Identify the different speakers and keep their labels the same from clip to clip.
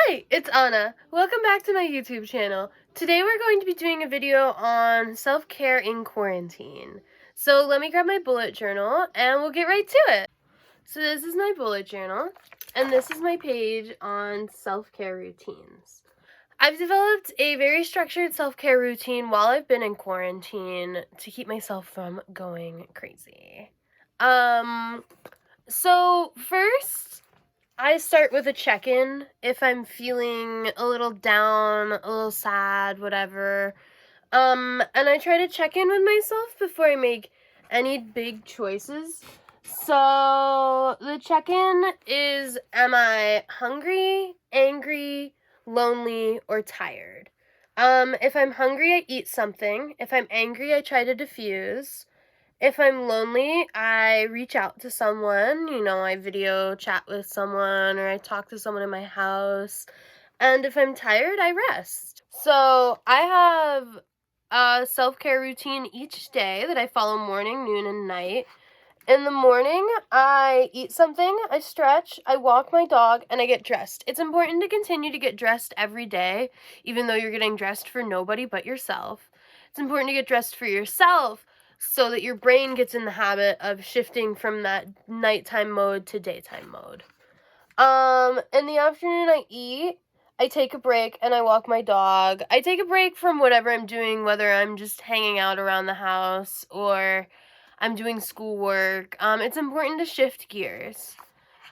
Speaker 1: Hi, it's Anna. Welcome back to my YouTube channel. Today we're going to be doing a video on self-care in quarantine. So let me grab my bullet journal and we'll get right to it. So this is my bullet journal and this is my page on self-care routines. I've developed a very structured self-care routine while I've been in quarantine to keep myself from going crazy. So first, I start with a check-in if I'm feeling a little down, a little sad, whatever. And I try to check in with myself before I make any big choices. So the check-in is, am I hungry, angry, lonely, or tired? If I'm hungry, I eat something. If I'm angry, I try to diffuse. If I'm lonely, I reach out to someone, I video chat with someone or I talk to someone in my house. And if I'm tired, I rest. So I have a self-care routine each day that I follow morning, noon, and night. In the morning, I eat something, I stretch, I walk my dog, and I get dressed. It's important to continue to get dressed every day, even though you're getting dressed for nobody but yourself. It's important to get dressed for yourself so that your brain gets in the habit of shifting from that nighttime mode to daytime mode. In the afternoon, I eat, I take a break, and I walk my dog. I take a break from whatever I'm doing, whether I'm just hanging out around the house or I'm doing schoolwork. It's important to shift gears.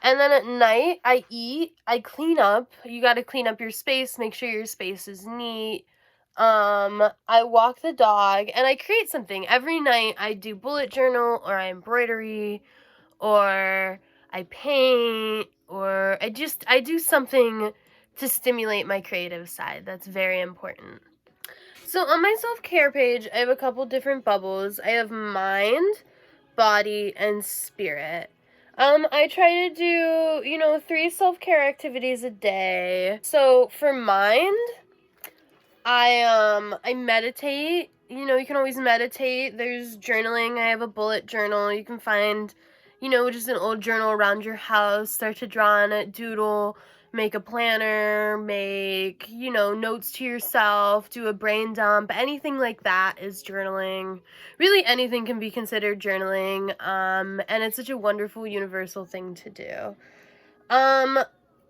Speaker 1: And then at night, I eat, I clean up. You gotta clean up your space, make sure your space is neat. I walk the dog, and I create something. Every night, I do bullet journal, or I embroidery, or I paint, or I do something to stimulate my creative side. That's very important. So on my self-care page, I have a couple different bubbles. I have mind, body, and spirit. I try to do, 3 self-care activities a day. So for mind, I meditate. You can always meditate. There's journaling. I have a bullet journal. You can find, just an old journal around your house. Start to draw on it, doodle, make a planner, make, notes to yourself, do a brain dump. Anything like that is journaling. Really anything can be considered journaling. And it's such a wonderful universal thing to do.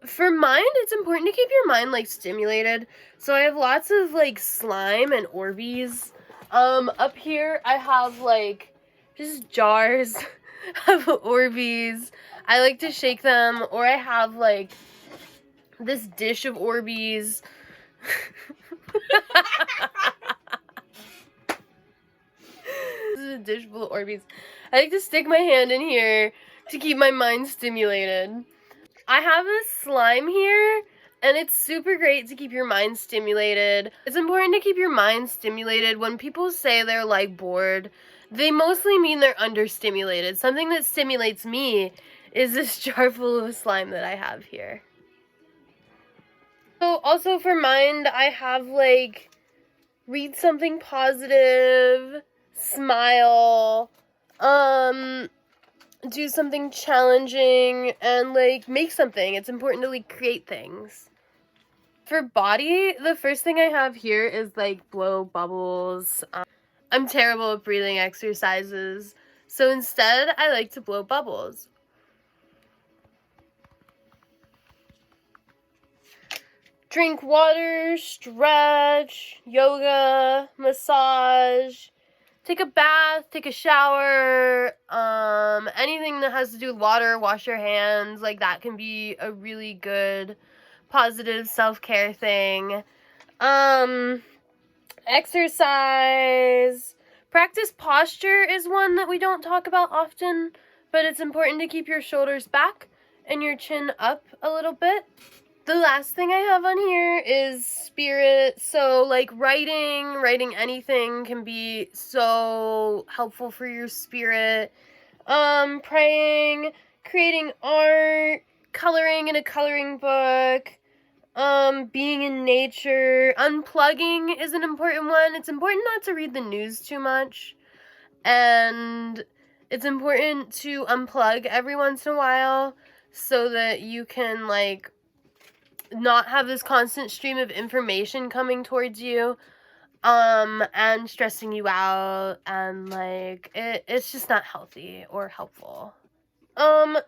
Speaker 1: For mind, it's important to keep your mind, stimulated. So I have lots of, slime and Orbeez. Up here, I have, just jars of Orbeez. I like to shake them, or I have, this dish of Orbeez. This is a dish full of Orbeez. I like to stick my hand in here to keep my mind stimulated. I have this slime here, and it's super great to keep your mind stimulated. It's important to keep your mind stimulated. When people say they're, bored, they mostly mean they're understimulated. Something that stimulates me is this jar full of slime that I have here. So, also for mind, I have, read something positive, smile, do something challenging, and make something. It's important to create things. For body, the first thing I have here is blow bubbles. I'm terrible at breathing exercises, so instead I like to blow bubbles. Drink water, stretch, yoga, massage, take a bath, take a shower, anything that has to do with water, wash your hands, that can be a really good, positive self-care thing. Exercise. Practice posture is one that we don't talk about often, but it's important to keep your shoulders back and your chin up a little bit. The last thing I have on here is spirit. So, writing anything can be so helpful for your spirit. Praying, creating art, coloring in a coloring book, being in nature. Unplugging is an important one. It's important not to read the news too much. And it's important to unplug every once in a while so that you can, not have this constant stream of information coming towards you, and stressing you out, and like it's just not healthy or helpful.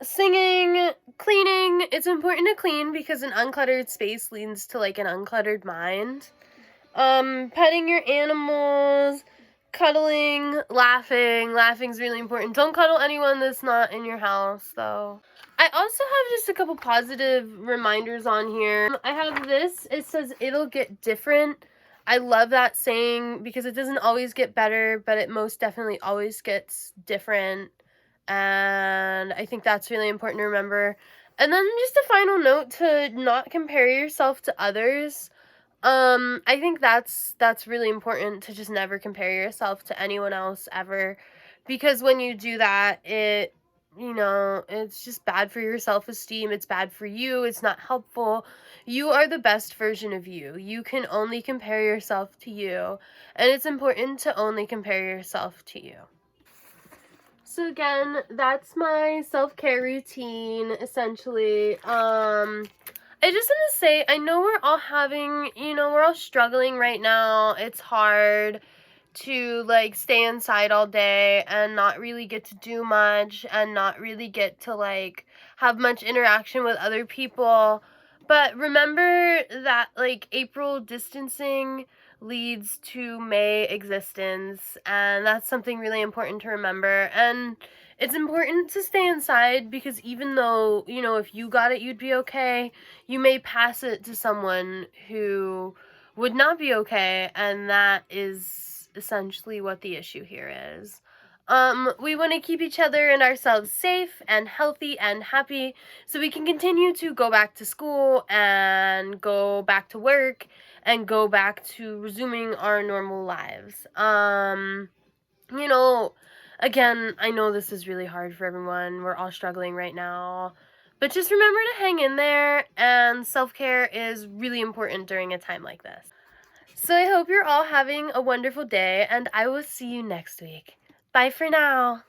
Speaker 1: Singing, cleaning, it's important to clean because an uncluttered space leads to like an uncluttered mind. Petting your animals, cuddling, laughing. Laughing's really important. Don't cuddle anyone that's not in your house, though. I also have just a couple positive reminders on here. I have this. It says, it'll get different. I love that saying because it doesn't always get better, but it most definitely always gets different. And I think that's really important to remember. And then just a final note to not compare yourself to others. I think that's really important to just never compare yourself to anyone else ever, because when you do that, it's just bad for your self-esteem. It's bad for you. It's not helpful. You are the best version of you. You can only compare yourself to you, and it's important to only compare yourself to you. So again, that's my self-care routine, essentially. I just want to say, I know we're all struggling right now. It's hard to, like, stay inside all day and not really get to do much and not really get to, like, have much interaction with other people. But remember that, like, April distancing leads to May existence, and that's something really important to remember. And it's important to stay inside because even though, if you got it, you'd be okay, you may pass it to someone who would not be okay, and that is essentially what the issue here is. We want to keep each other and ourselves safe and healthy and happy so we can continue to go back to school and go back to work and go back to resuming our normal lives. Again, I know this is really hard for everyone. We're all struggling right now. But just remember to hang in there, and self-care is really important during a time like this. So I hope you're all having a wonderful day, and I will see you next week. Bye for now.